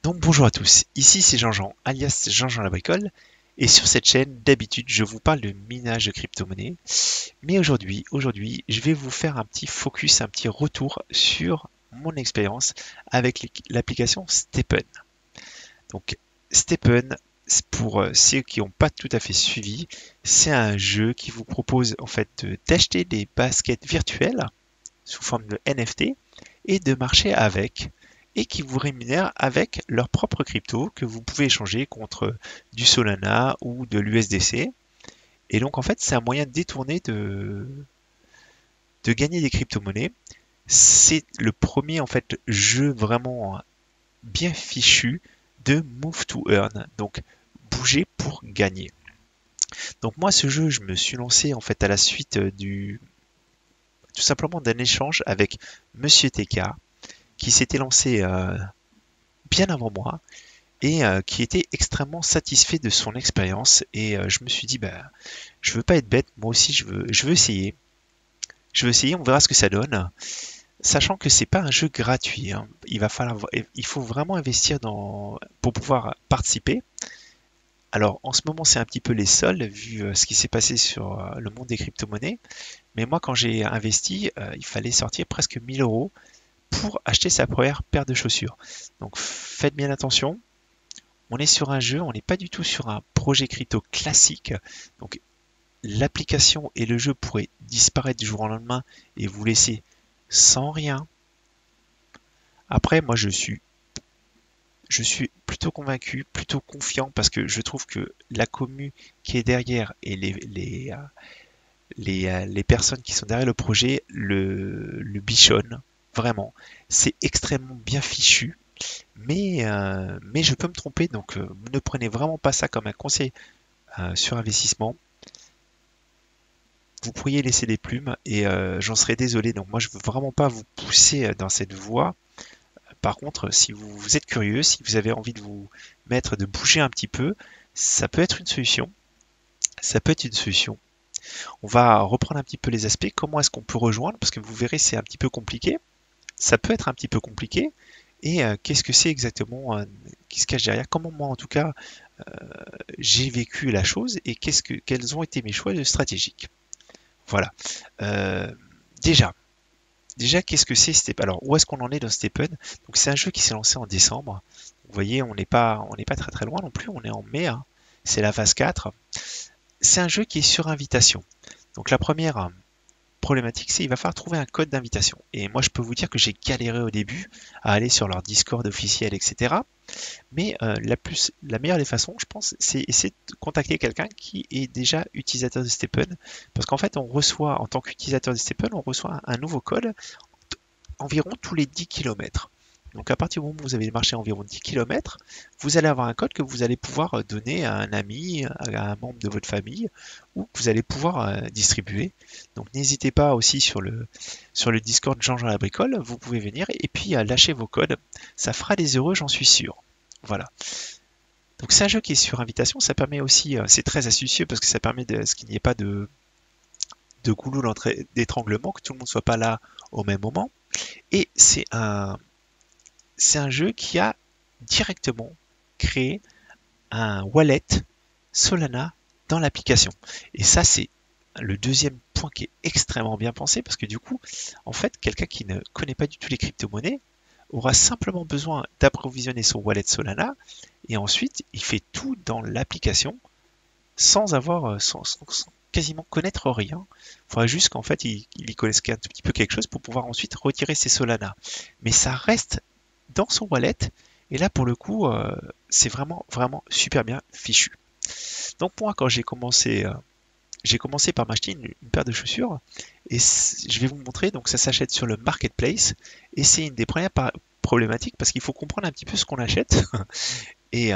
Donc bonjour à tous, ici c'est Jean-Jean, alias Jean-Jean la bricole, et sur cette chaîne, d'habitude, je vous parle de minage de crypto-monnaies, mais aujourd'hui, je vais vous faire un petit focus, un petit retour sur mon expérience avec l'application Stepn. Donc Stepn, pour ceux qui n'ont pas tout à fait suivi, c'est un jeu qui vous propose en fait d'acheter des baskets virtuelles sous forme de NFT et de marcher avec et qui vous rémunèrent avec leur propre crypto que vous pouvez échanger contre du Solana ou de l'USDC. Et donc en fait c'est un moyen détourné de gagner des crypto-monnaies. C'est le premier en fait jeu vraiment bien fichu de Move to Earn, donc bouger pour gagner. Donc moi ce jeu je me suis lancé en fait à la suite du tout simplement d'un échange avec Monsieur TK qui s'était lancé bien avant moi et qui était extrêmement satisfait de son expérience. Et je me suis dit, bah, je veux pas être bête, moi aussi je veux essayer. Je veux essayer, on verra ce que ça donne. Sachant que c'est pas un jeu gratuit, hein. Il faut vraiment investir pour pouvoir participer. Alors en ce moment c'est un petit peu les soldes vu ce qui s'est passé sur le monde des crypto-monnaies. Mais moi quand j'ai investi, il fallait sortir presque 1000 euros pour acheter sa première paire de chaussures. Donc faites bien attention. On est sur un jeu, on n'est pas du tout sur un projet crypto classique. Donc l'application et le jeu pourraient disparaître du jour au lendemain et vous laisser sans rien. Après, moi je suis plutôt convaincu, plutôt confiant parce que je trouve que la commu qui est derrière et les personnes qui sont derrière le projet le bichonnent vraiment. C'est extrêmement bien fichu. Mais je peux me tromper, donc ne prenez vraiment pas ça comme un conseil sur investissement. Vous pourriez laisser des plumes et j'en serais désolé. Donc moi, je veux vraiment pas vous pousser dans cette voie. Par contre, si vous êtes curieux, si vous avez envie de vous mettre, de bouger un petit peu, ça peut être une solution. Ça peut être une solution. On va reprendre un petit peu les aspects. Comment est-ce qu'on peut rejoindre? Parce que vous verrez, c'est un petit peu compliqué. Ça peut être un petit peu compliqué. Et qu'est-ce que c'est exactement, qui se cache derrière? Comment moi, en tout cas, j'ai vécu la chose et quels ont été mes choix stratégiques. Voilà. Euh, déjà, déjà, qu'est-ce que c'est Step? Alors, où est-ce qu'on en est dans Stepen? Donc, c'est un jeu qui s'est lancé en décembre. Vous voyez, on n'est pas très très loin non plus. On est en mai, hein. C'est la phase 4. C'est un jeu qui est sur invitation. Donc, la première problématique, c'est il va falloir trouver un code d'invitation. Et moi, je peux vous dire que j'ai galéré au début à aller sur leur Discord officiel, etc. Mais la meilleure des façons, je pense, c'est essayer de contacter quelqu'un qui est déjà utilisateur de Stepen. Parce qu'en fait, on reçoit, en tant qu'utilisateur de Stepen, on reçoit un nouveau code environ tous les 10 km. Donc à partir du moment où vous avez marché environ 10 km, vous allez avoir un code que vous allez pouvoir donner à un ami, à un membre de votre famille, ou que vous allez pouvoir distribuer. Donc n'hésitez pas aussi sur le Discord Jean-Jean la bricole, vous pouvez venir et puis lâcher vos codes. Ça fera des heureux, j'en suis sûr. Voilà. Donc c'est un jeu qui est sur invitation, ça permet aussi, c'est très astucieux parce que ça permet de ce qu'il n'y ait pas de goulot d'étranglement, que tout le monde ne soit pas là au même moment. Et c'est un jeu qui a directement créé un wallet Solana dans l'application. Et ça, c'est le deuxième point qui est extrêmement bien pensé parce que du coup, en fait, quelqu'un qui ne connaît pas du tout les crypto-monnaies aura simplement besoin d'approvisionner son wallet Solana et ensuite il fait tout dans l'application sans avoir, sans quasiment connaître rien. Il faudra juste qu'en fait il y connaisse un tout petit peu quelque chose pour pouvoir ensuite retirer ses Solana. Mais ça reste dans son wallet et là pour le coup c'est vraiment vraiment super bien fichu. Donc moi quand j'ai commencé par m'acheter une paire de chaussures et je vais vous montrer, donc ça s'achète sur le marketplace et c'est une des premières problématiques parce qu'il faut comprendre un petit peu ce qu'on achète et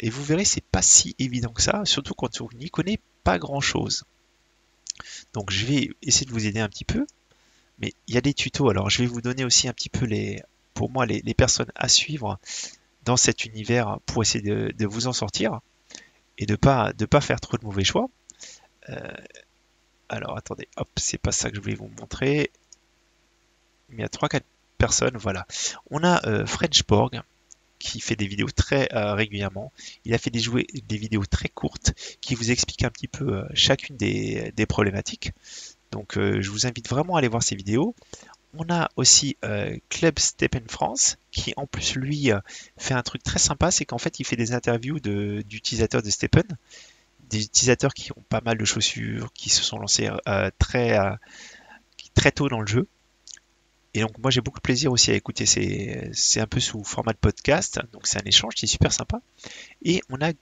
vous verrez c'est pas si évident que ça, surtout quand on n'y connaît pas grand chose. Donc je vais essayer de vous aider un petit peu, mais il y a des tutos, alors je vais vous donner aussi un petit peu pour moi les personnes à suivre dans cet univers pour essayer de vous en sortir et de pas faire trop de mauvais choix. Euh, alors attendez, hop, c'est pas ça que je voulais vous montrer. Il y a 3-4 personnes, voilà. On a Frenchborg. qui fait des vidéos très régulièrement. Il a fait des vidéos très courtes qui vous expliquent un petit peu chacune des problématiques. Donc je vous invite vraiment à aller voir ces vidéos. On a aussi Club Stepen France qui en plus lui fait un truc très sympa, c'est qu'en fait il fait des interviews d'utilisateurs de Stepen, des utilisateurs qui ont pas mal de chaussures, qui se sont lancés très tôt dans le jeu. Et donc moi j'ai beaucoup de plaisir aussi à écouter, c'est un peu sous format de podcast, donc c'est un échange, c'est super sympa. Et on a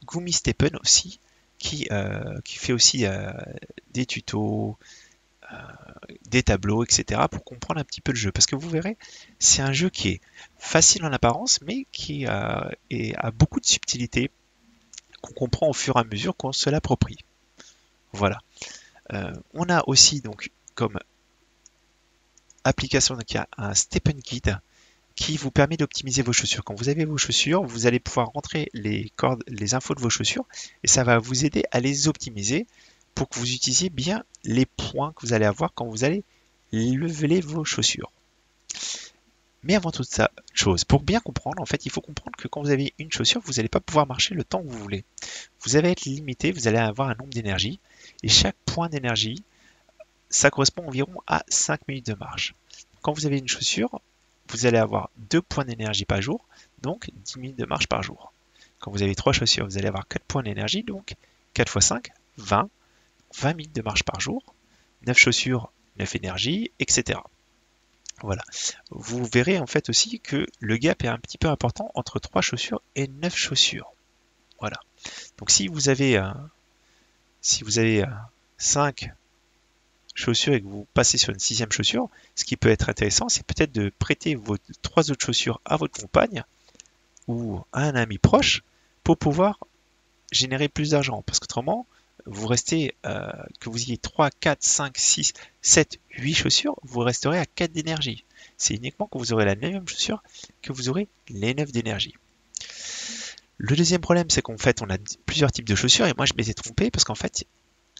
Gumi Stepen aussi, qui fait aussi des tutos, euh, des tableaux, etc. pour comprendre un petit peu le jeu. Parce que vous verrez, c'est un jeu qui est facile en apparence, mais qui a beaucoup de subtilité qu'on comprend au fur et à mesure qu'on se l'approprie. Voilà. On a aussi donc comme application, donc il y a un Stepen Guide qui vous permet d'optimiser vos chaussures. Quand vous avez vos chaussures, vous allez pouvoir rentrer les cordes, les infos de vos chaussures et ça va vous aider à les optimiser pour que vous utilisiez bien les points que vous allez avoir quand vous allez leveler vos chaussures. Mais avant toute ça chose, pour bien comprendre, en fait, il faut comprendre que quand vous avez une chaussure, vous n'allez pas pouvoir marcher le temps que vous voulez. Vous allez être limité, vous allez avoir un nombre d'énergie et chaque point d'énergie, ça correspond environ à 5 minutes de marche. Quand vous avez une chaussure, vous allez avoir 2 points d'énergie par jour, donc 10 minutes de marche par jour. Quand vous avez 3 chaussures, vous allez avoir 4 points d'énergie, donc 4 x 5, 20 minutes de marche par jour, 9 chaussures, 9 énergies, etc. Voilà. Vous verrez en fait aussi que le gap est un petit peu important entre 3 chaussures et 9 chaussures. Voilà. Donc si vous avez 5 chaussures et que vous passez sur une 6e chaussure, ce qui peut être intéressant, c'est peut-être de prêter vos 3 autres chaussures à votre compagne ou à un ami proche pour pouvoir générer plus d'argent. Parce qu'autrement, vous restez, que vous ayez 3, 4, 5, 6, 7, 8 chaussures, vous resterez à 4 d'énergie. C'est uniquement quand vous aurez la même chaussure que vous aurez les 9 d'énergie. Le deuxième problème, c'est qu'en fait, on a plusieurs types de chaussures et moi, je m'étais trompé parce qu'en fait,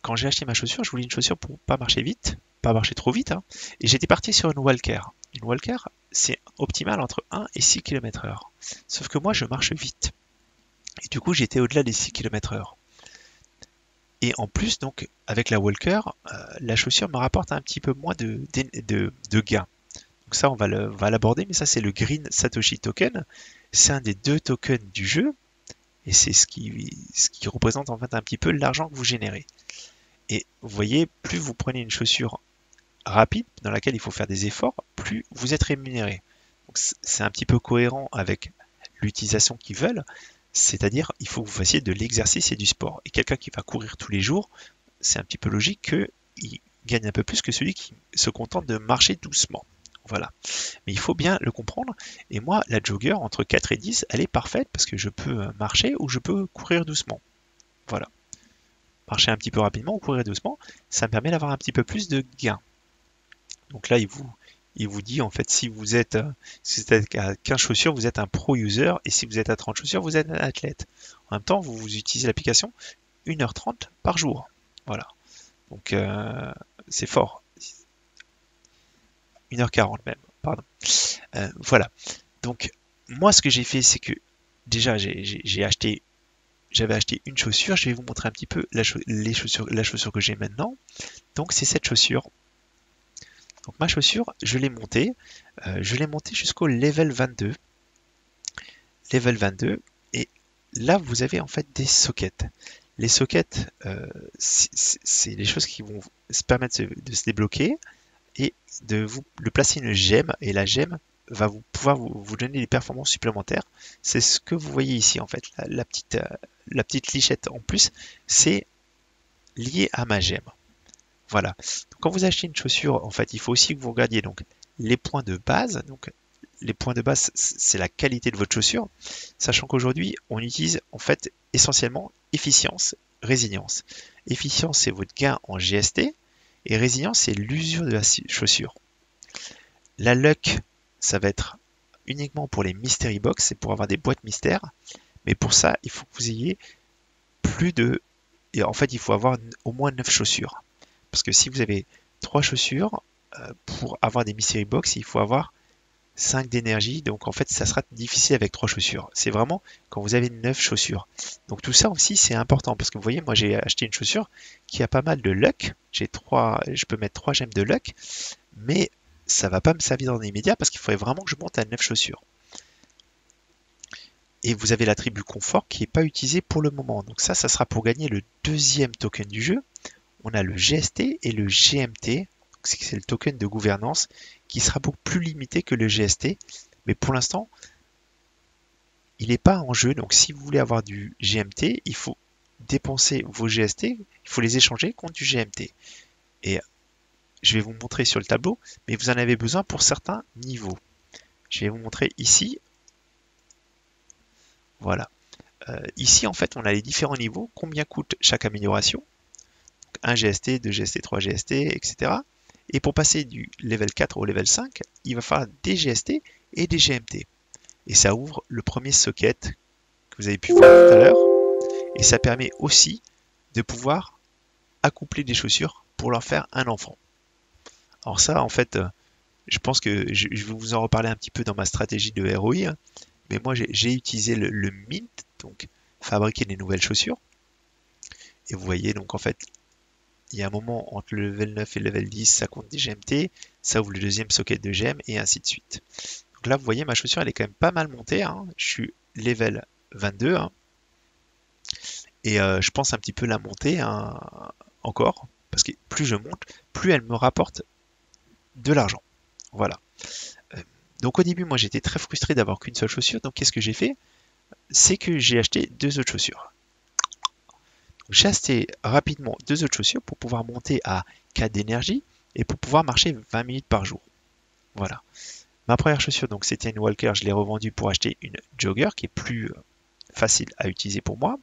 quand j'ai acheté ma chaussure, je voulais une chaussure pour pas marcher vite, pas marcher trop vite, hein, et j'étais parti sur une Walker. Une Walker, c'est optimal entre 1 et 6 km/h. Sauf que moi, je marche vite. Et du coup, j'étais au-delà des 6 km/h. Et en plus, donc, avec la Walker, la chaussure me rapporte un petit peu moins de gains. Donc ça, on va l'aborder, mais ça, c'est le Green Satoshi Token. C'est un des 2 tokens du jeu, et c'est ce qui représente en fait un petit peu l'argent que vous générez. Et vous voyez, plus vous prenez une chaussure rapide, dans laquelle il faut faire des efforts, plus vous êtes rémunéré. Donc c'est un petit peu cohérent avec l'utilisation qu'ils veulent, c'est-à-dire il faut que vous fassiez de l'exercice et du sport. Et quelqu'un qui va courir tous les jours, c'est un petit peu logique qu'il gagne un peu plus que celui qui se contente de marcher doucement. Voilà. Mais il faut bien le comprendre. Et moi, la jogger, entre 4 et 10, elle est parfaite parce que je peux marcher ou je peux courir doucement. Voilà. Marcher un petit peu rapidement ou courir doucement, ça me permet d'avoir un petit peu plus de gains. Donc là, il vous dit, en fait, si vous êtes à 15 chaussures, vous êtes un pro user, et si vous êtes à 30 chaussures, vous êtes un athlète. En même temps, vous utilisez l'application 1h30 par jour. Voilà. Donc, c'est fort. 1h40 même, pardon. Voilà. Donc, moi, ce que j'ai fait, c'est que déjà, j'avais acheté une chaussure. Je vais vous montrer un petit peu la chaussure que j'ai maintenant. Donc, c'est cette chaussure. Donc, ma chaussure, je l'ai montée jusqu'au level 22. Level 22. Et là, vous avez en fait des sockets. Les sockets, c'est les choses qui vont se permettre de se débloquer et de placer une gemme, et la gemme va pouvoir vous donner des performances supplémentaires. C'est ce que vous voyez ici en fait, la petite lichette en plus, c'est lié à ma gemme. Voilà. Donc, quand vous achetez une chaussure, en fait, il faut aussi que vous regardiez donc les points de base. Donc, les points de base, c'est la qualité de votre chaussure, sachant qu'aujourd'hui, on utilise en fait essentiellement efficience, résilience. Efficience, c'est votre gain en GST, et résilience, c'est l'usure de la chaussure. La luck, ça va être uniquement pour les mystery box, c'est pour avoir des boîtes mystères, mais pour ça, il faut que vous ayez et en fait, il faut avoir au moins 9 chaussures. Parce que si vous avez 3 chaussures, pour avoir des mystery box, il faut avoir 5 d'énergie, donc en fait ça sera difficile avec 3 chaussures. C'est vraiment quand vous avez 9 chaussures. Donc tout ça aussi c'est important parce que vous voyez, moi j'ai acheté une chaussure qui a pas mal de luck. Je peux mettre 3 gemmes de luck, mais ça va pas me servir dans l'immédiat parce qu'il faudrait vraiment que je monte à 9 chaussures. Et vous avez l'attribut confort qui n'est pas utilisé pour le moment. Donc ça sera pour gagner le deuxième token du jeu. On a le GST et le GMT. C'est le token de gouvernance qui sera beaucoup plus limité que le GST. Mais pour l'instant, il n'est pas en jeu. Donc si vous voulez avoir du GMT, il faut dépenser vos GST. Il faut les échanger contre du GMT. Et je vais vous montrer sur le tableau, mais vous en avez besoin pour certains niveaux. Je vais vous montrer ici. Voilà. Ici, en fait, on a les différents niveaux. Combien coûte chaque amélioration? 1 GST, 2 GST, 3 GST, etc. Et pour passer du level 4 au level 5, il va falloir des GST et des GMT. Et ça ouvre le premier socket que vous avez pu voir tout à l'heure. Et ça permet aussi de pouvoir accoupler des chaussures pour leur faire un enfant. Alors ça, en fait, je pense que je vais vous en reparler un petit peu dans ma stratégie de ROI. Mais moi, j'ai utilisé le mint, donc fabriquer des nouvelles chaussures. Et vous voyez, donc en fait, il y a un moment entre le level 9 et le level 10, ça compte des GMT, ça ouvre le deuxième socket de gemmes et ainsi de suite. Donc là, vous voyez, ma chaussure, elle est quand même pas mal montée. Hein. Je suis level 22. Hein. Et je pense un petit peu la monter hein, encore. Parce que plus je monte, plus elle me rapporte de l'argent. Voilà. Donc au début, moi, j'étais très frustré d'avoir qu'une seule chaussure. Donc qu'est-ce que j'ai fait? C'est que j'ai acheté 2 autres chaussures. J'ai acheté rapidement 2 autres chaussures pour pouvoir monter à 4 d'énergie et pour pouvoir marcher 20 minutes par jour. Voilà. Ma première chaussure, donc c'était une Walker, je l'ai revendue pour acheter une Jogger qui est plus facile à utiliser pour moi.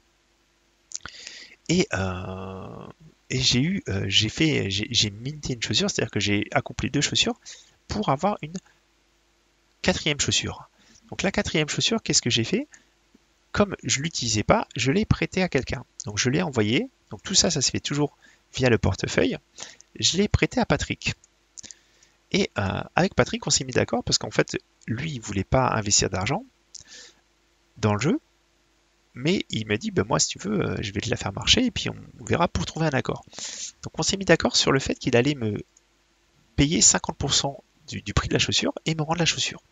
Et j'ai minté une chaussure, c'est-à-dire que j'ai accompli 2 chaussures pour avoir une 4e chaussure. Donc la 4e chaussure, qu'est-ce que j'ai fait? Comme je ne l'utilisais pas, je l'ai prêté à quelqu'un. Donc je l'ai envoyé. Donc tout ça, ça se fait toujours via le portefeuille. Je l'ai prêté à Patrick. Et avec Patrick, on s'est mis d'accord parce qu'en fait, lui, il voulait pas investir d'argent dans le jeu. Mais il m'a dit, ben moi, si tu veux, je vais te la faire marcher et puis on verra pour trouver un accord. Donc on s'est mis d'accord sur le fait qu'il allait me payer 50% du prix de la chaussure et me rendre la chaussure.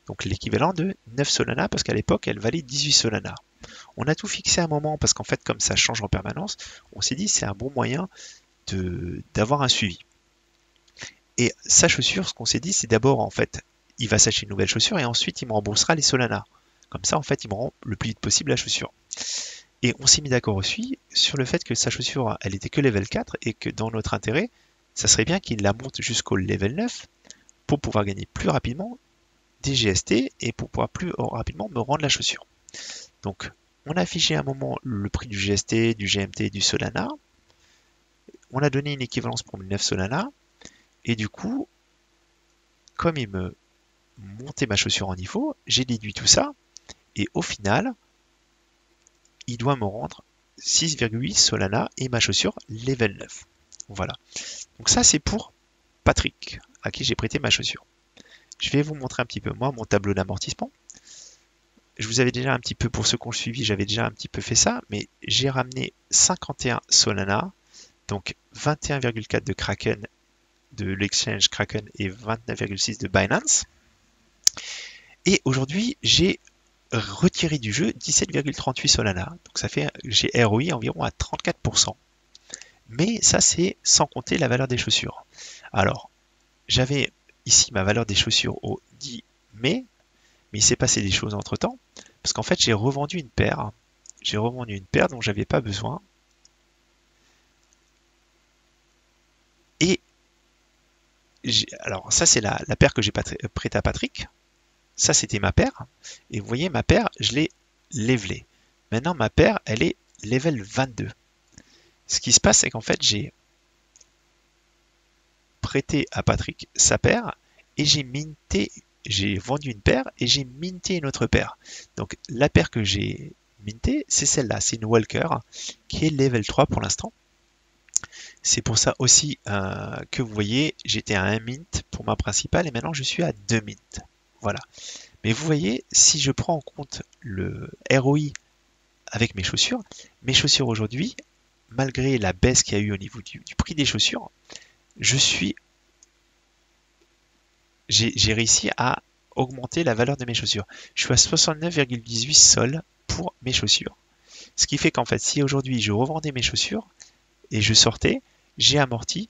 Donc l'équivalent de 9 Solana parce qu'à l'époque, elle valait 18 Solana. On a tout fixé à un moment parce qu'en fait, comme ça change en permanence, on s'est dit c'est un bon moyen d'avoir un suivi. Et sa chaussure, ce qu'on s'est dit, c'est d'abord en fait, il va s'acheter une nouvelle chaussure et ensuite il me remboursera les Solana. Comme ça, en fait, il me rend le plus vite possible la chaussure. Et on s'est mis d'accord aussi sur le fait que sa chaussure, elle était que level 4 et que dans notre intérêt, ça serait bien qu'il la monte jusqu'au level 9 pour pouvoir gagner plus rapidement des GST et pour pouvoir plus rapidement me rendre la chaussure. Donc, on a affiché à un moment le prix du GST, du GMT et du Solana. On a donné une équivalence pour 9 Solana. Et du coup, comme il me montait ma chaussure en niveau, j'ai déduit tout ça. Et au final, il doit me rendre 6,8 Solana et ma chaussure level 9. Voilà. Donc ça, c'est pour Patrick, à qui j'ai prêté ma chaussure. Je vais vous montrer un petit peu, moi, mon tableau d'amortissement. Je vous avais déjà un petit peu, pour ceux qui ont suivi, j'avais déjà un petit peu fait ça, mais j'ai ramené 51 Solana, donc 21,4 de Kraken, de l'exchange Kraken et 29,6 de Binance. Et aujourd'hui, j'ai retiré du jeu 17,38 Solana. Donc ça fait, j'ai ROI environ à 34%. Mais ça, c'est sans compter la valeur des chaussures. Alors, j'avais ici ma valeur des chaussures au 10 mai, mais il s'est passé des choses entre temps, parce qu'en fait, j'ai revendu une paire. J'ai revendu une paire dont j'avais pas besoin. Et alors ça, c'est la paire que j'ai prêtée à Patrick. Ça, c'était ma paire. Et vous voyez, ma paire, je l'ai levelée. Maintenant, ma paire, elle est level 22. Ce qui se passe, c'est qu'en fait, j'ai prêté à Patrick sa paire et j'ai vendu une paire et j'ai minté une autre paire. Donc, la paire que j'ai minté, c'est celle-là. C'est une Walker qui est level 3 pour l'instant. C'est pour ça aussi que vous voyez, j'étais à 1 mint pour ma principale et maintenant je suis à 2 mint. Voilà. Mais vous voyez, si je prends en compte le ROI avec mes chaussures aujourd'hui, malgré la baisse qu'il y a eu au niveau du prix des chaussures, j'ai réussi à augmenter la valeur de mes chaussures. Je suis à 69,18 sols pour mes chaussures. Ce qui fait qu'en fait, si aujourd'hui je revendais mes chaussures et je sortais, j'ai amorti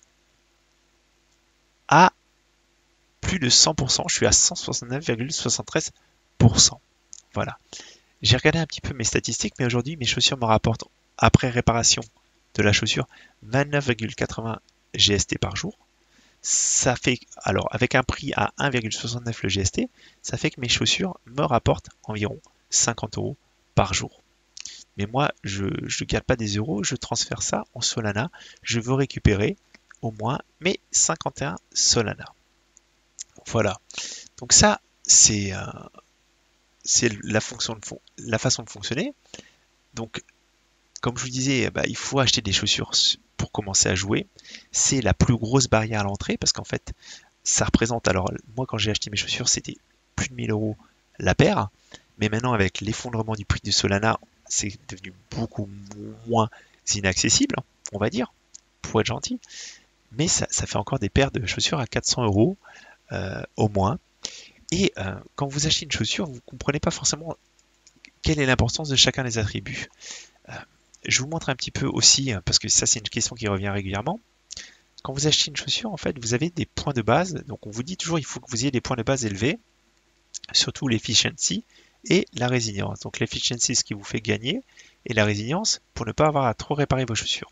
à plus de 100%. Je suis à 169,73%. Voilà. J'ai regardé un petit peu mes statistiques, mais aujourd'hui, mes chaussures me rapportent, après réparation de la chaussure, 29,80 GST par jour. Ça fait, alors avec un prix à 1,69 le GST, ça fait que mes chaussures me rapportent environ 50 € par jour. Mais moi, je ne garde pas des euros, je transfère ça en Solana. Je veux récupérer au moins mes 51 Solana. Voilà. Donc ça, c'est la façon de fonctionner. Donc, comme je vous disais, bah, il faut acheter des chaussures pour commencer à jouer. C'est la plus grosse barrière à l'entrée parce qu'en fait, ça représente. Alors, moi, quand j'ai acheté mes chaussures, c'était plus de 1000 € la paire. Mais maintenant, avec l'effondrement du prix du Solana, c'est devenu beaucoup moins inaccessible, on va dire, pour être gentil. Mais ça fait encore des paires de chaussures à 400 € au moins. Et quand vous achetez une chaussure, vous ne comprenez pas forcément quelle est l'importance de chacun des attributs. Euh, je vous montre un petit peu aussi, parce que ça c'est une question qui revient régulièrement. Quand vous achetez une chaussure, en fait, vous avez des points de base. Donc on vous dit toujours il faut que vous ayez des points de base élevés, surtout l'efficiency et la résilience. Donc l'efficiency, ce qui vous fait gagner, et la résilience pour ne pas avoir à trop réparer vos chaussures.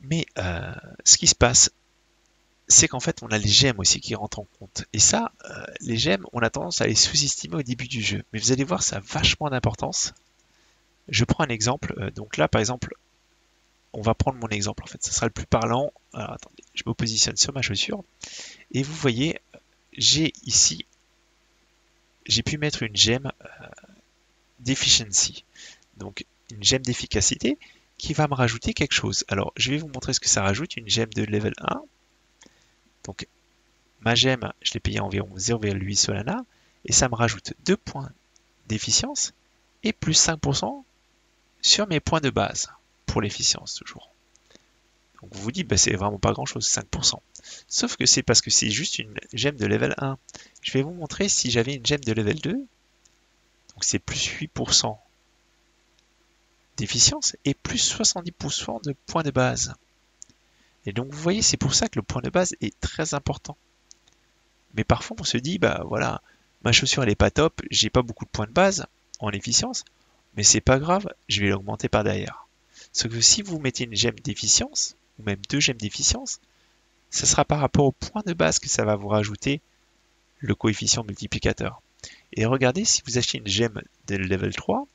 Mais ce qui se passe, c'est qu'en fait, on a les gemmes aussi qui rentrent en compte. Et ça, les gemmes, on a tendance à les sous-estimer au début du jeu. Mais vous allez voir, ça a vachement d'importance. Je prends un exemple. Donc là, par exemple, on va prendre mon exemple. En fait, ça sera le plus parlant. Alors, attendez, je me positionne sur ma chaussure. Et vous voyez, j'ai ici, j'ai pu mettre une gemme d'efficiency. Donc, une gemme d'efficacité qui va me rajouter quelque chose. Alors, je vais vous montrer ce que ça rajoute. Une gemme de level 1. Donc, ma gemme, je l'ai payée environ 0,8 Solana. Et ça me rajoute 2 points d'efficience et plus 5% sur mes points de base pour l'efficience toujours. Donc vous vous dites, bah, c'est vraiment pas grand chose, 5%. Sauf que c'est parce que c'est juste une gemme de level 1. Je vais vous montrer si j'avais une gemme de level 2. Donc c'est plus 8% d'efficience et plus 70% de points de base. Et donc vous voyez, c'est pour ça que le point de base est très important. Mais parfois on se dit, bah voilà, ma chaussure elle est pas top, j'ai pas beaucoup de points de base en efficience, mais c'est pas grave, je vais l'augmenter par derrière. Sauf que si vous mettez une gemme d'efficience, ou même 2 gemmes d'efficience, ce sera par rapport au point de base que ça va vous rajouter le coefficient multiplicateur. Et regardez, si vous achetez une gemme de level 3,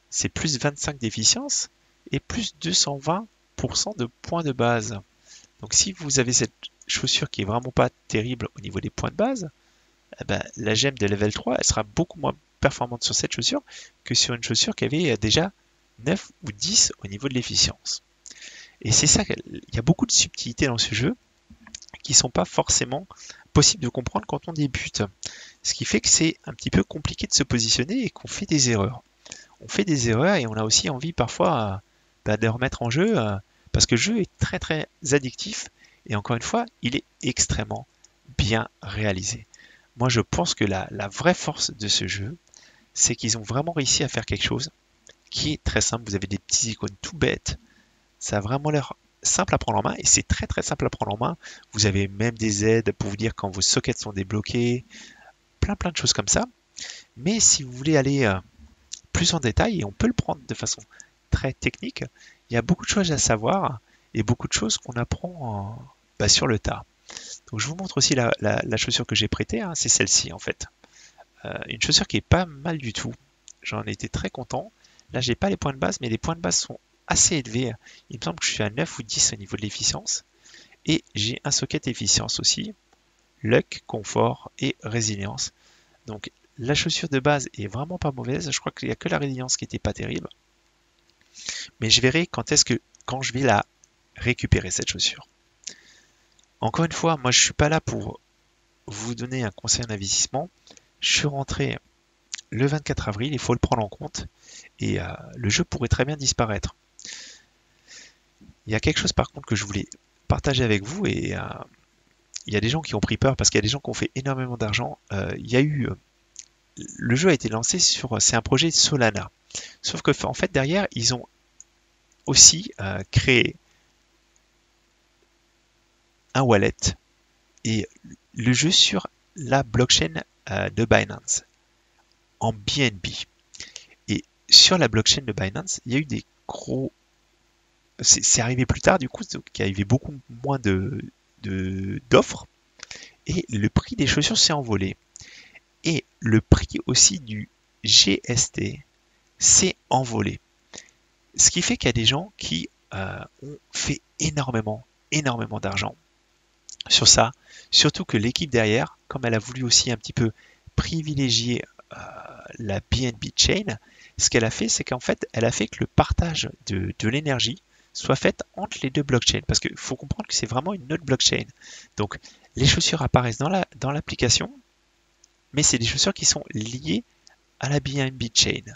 c'est plus 25 d'efficience et plus 220% de points de base. Donc si vous avez cette chaussure qui est vraiment pas terrible au niveau des points de base, eh ben, la gemme de level 3, elle sera beaucoup moins performante sur cette chaussure que sur une chaussure qui avait déjà 9 ou 10 au niveau de l'efficience. Et c'est ça, il y a beaucoup de subtilités dans ce jeu qui ne sont pas forcément possibles de comprendre quand on débute. Ce qui fait que c'est un petit peu compliqué de se positionner et qu'on fait des erreurs. On fait des erreurs et on a aussi envie parfois de remettre en jeu parce que le jeu est très très addictif et encore une fois, il est extrêmement bien réalisé. Moi, je pense que la vraie force de ce jeu, c'est qu'ils ont vraiment réussi à faire quelque chose qui est très simple. Vous avez des petits icônes tout bêtes. Ça a vraiment l'air simple à prendre en main et c'est très très simple à prendre en main. Vous avez même des aides pour vous dire quand vos sockets sont débloqués, plein de choses comme ça. Mais si vous voulez aller plus en détail, et on peut le prendre de façon très technique, il y a beaucoup de choses à savoir et beaucoup de choses qu'on apprend sur le tas. Donc je vous montre aussi la chaussure que j'ai prêtée, hein, c'est celle-ci en fait. Une chaussure qui est pas mal du tout. J'en étais très content. Là, j'ai pas les points de base, mais les points de base sont assez élevés. Il me semble que je suis à 9 ou 10 au niveau de l'efficience. Et j'ai un socket efficience aussi, luck, confort et résilience. Donc la chaussure de base est vraiment pas mauvaise. Je crois qu'il n'y a que la résilience qui n'était pas terrible. Mais je verrai quand je vais la récupérer cette chaussure. Encore une fois, moi je suis pas là pour vous donner un conseil en investissement. Je suis rentré le 24 avril, il faut le prendre en compte, et le jeu pourrait très bien disparaître. Il y a quelque chose par contre que je voulais partager avec vous, et il y a des gens qui ont pris peur parce qu'il y a des gens qui ont fait énormément d'argent. Il y a eu le jeu a été lancé c'est un projet Solana. Sauf que en fait derrière ils ont aussi créé un wallet et le jeu sur la blockchain de Binance en BNB. Et sur la blockchain de Binance, il y a eu des gros. C'est arrivé plus tard du coup, donc il y avait beaucoup moins d'offres et le prix des chaussures s'est envolé. Et le prix aussi du GST s'est envolé. Ce qui fait qu'il y a des gens qui ont fait énormément d'argent sur ça. Surtout que l'équipe derrière, comme elle a voulu aussi un petit peu privilégier la BNB Chain, ce qu'elle a fait, c'est qu'en fait, elle a fait que le partage de l'énergie soit fait entre les deux blockchains. Parce qu'il faut comprendre que c'est vraiment une autre blockchain. Donc, les chaussures apparaissent dans l'application, mais c'est des chaussures qui sont liées à la BNB Chain.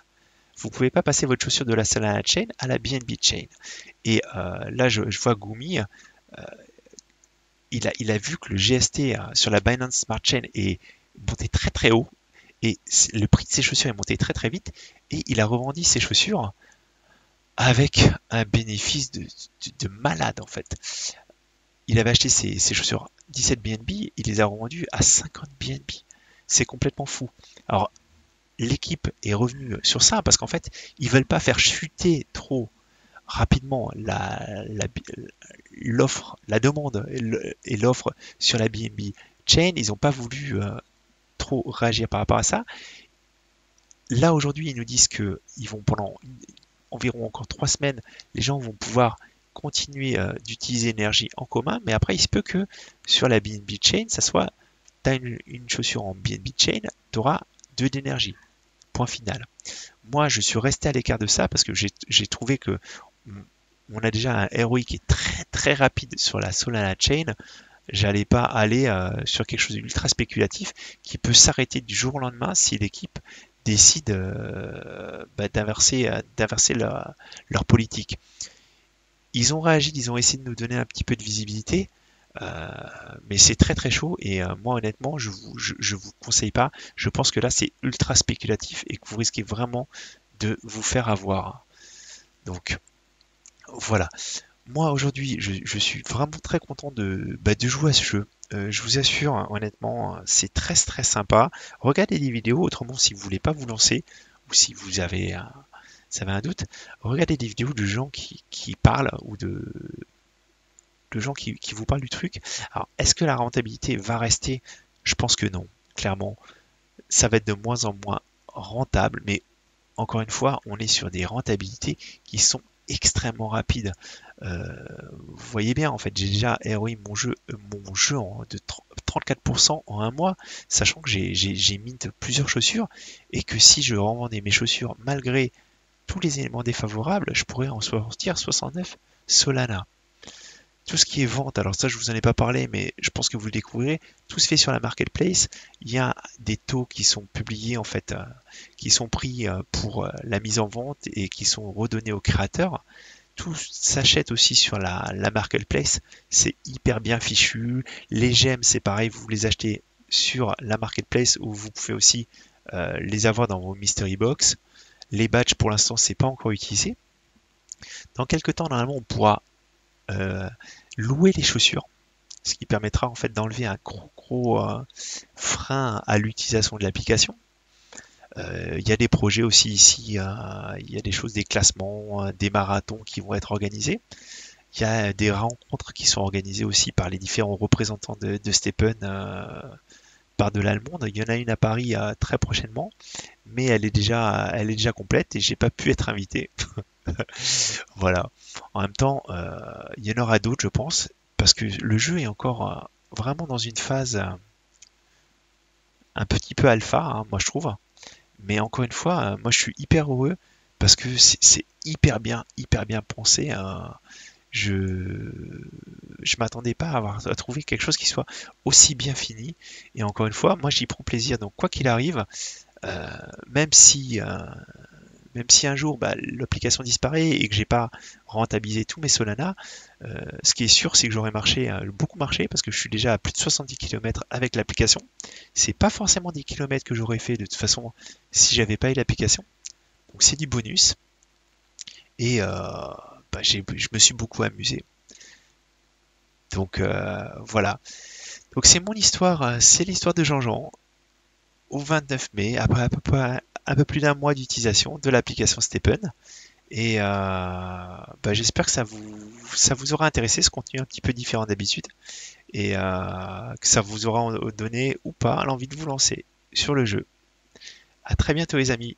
Vous ne pouvez pas passer votre chaussure de la Solana Chain à la BNB Chain. Et là, je vois Gumi, il a vu que le GST sur la Binance Smart Chain est monté très haut et le prix de ses chaussures est monté très vite et il a revendu ses chaussures avec un bénéfice de malade en fait. Il avait acheté ses chaussures 17 BNB, il les a revendues à 50 BNB. C'est complètement fou. Alors l'équipe est revenue sur ça parce qu'en fait ils veulent pas faire chuter trop rapidement l'offre, la demande et l'offre sur la BNB Chain. Ils n'ont pas voulu trop réagir par rapport à ça. Là aujourd'hui, ils nous disent que ils vont pendant environ encore 3 semaines, les gens vont pouvoir continuer d'utiliser l'énergie en commun, mais après il se peut que sur la BNB Chain, ça soit tu as une chaussure en BNB Chain, tu auras 2 d'énergie. Point final. Moi, je suis resté à l'écart de ça parce que j'ai trouvé que on a déjà un ROI qui est très rapide sur la Solana Chain. J'allais pas aller sur quelque chose d'ultra spéculatif qui peut s'arrêter du jour au lendemain si l'équipe décide d'inverser leur politique. Ils ont réagi, ils ont essayé de nous donner un petit peu de visibilité, mais c'est très chaud et moi honnêtement je vous conseille pas. Je pense que là c'est ultra spéculatif et que vous risquez vraiment de vous faire avoir. Donc voilà. Moi aujourd'hui je suis vraiment très content de jouer à ce jeu. Je vous assure, hein, honnêtement, c'est très sympa. Regardez des vidéos, autrement si vous voulez pas vous lancer, ou si vous avez un doute, regardez des vidéos de gens qui parlent ou de gens qui vous parlent du truc. Alors, est-ce que la rentabilité va rester? Je pense que non. Clairement, ça va être de moins en moins rentable, mais encore une fois, on est sur des rentabilités qui sont extrêmement rapides. Vous voyez bien, en fait, j'ai déjà ROI mon jeu de 34% en un mois, sachant que j'ai mint plusieurs chaussures et que si je revendais mes chaussures malgré tous les éléments défavorables, je pourrais en sortir 69 Solana. Tout ce qui est vente, alors ça je vous en ai pas parlé, mais je pense que vous le découvrirez, tout se fait sur la marketplace. Il y a des taux qui sont publiés en fait, qui sont pris pour la mise en vente et qui sont redonnés aux créateurs. Tout s'achète aussi sur la marketplace, c'est hyper bien fichu. Les gemmes, c'est pareil, vous les achetez sur la marketplace où vous pouvez aussi les avoir dans vos mystery box. Les badges pour l'instant c'est pas encore utilisé. Dans quelques temps normalement on pourra louer les chaussures, ce qui permettra en fait d'enlever un gros frein à l'utilisation de l'application. Il y a des projets aussi ici, il y a des choses, des classements, des marathons qui vont être organisés. Il y a des rencontres qui sont organisées aussi par les différents représentants de Stephen par de l'allemande. Il y en a une à Paris très prochainement, mais elle est déjà complète et j'ai pas pu être invité. Voilà. En même temps, il y en aura d'autres, je pense, parce que le jeu est encore vraiment dans une phase un petit peu alpha, hein, moi je trouve. Mais encore une fois, moi je suis hyper heureux parce que c'est hyper bien pensé. Je je m'attendais pas à trouver quelque chose qui soit aussi bien fini. Et encore une fois, moi j'y prends plaisir. Donc quoi qu'il arrive, euh, même si même si un jour bah, l'application disparaît et que j'ai pas rentabilisé tous mes Solana, ce qui est sûr c'est que j'aurais beaucoup marché parce que je suis déjà à plus de 70 km avec l'application. C'est pas forcément des kilomètres que j'aurais fait de toute façon si j'avais pas eu l'application. Donc c'est du bonus et bah, je me suis beaucoup amusé. Donc voilà. Donc c'est mon histoire, c'est l'histoire de Jean-Jean au 29 mai, après un peu plus d'un mois d'utilisation de l'application Stepen. Et bah, j'espère que ça vous aura intéressé, ce contenu un petit peu différent d'habitude, et que ça vous aura donné ou pas l'envie de vous lancer sur le jeu. À très bientôt les amis.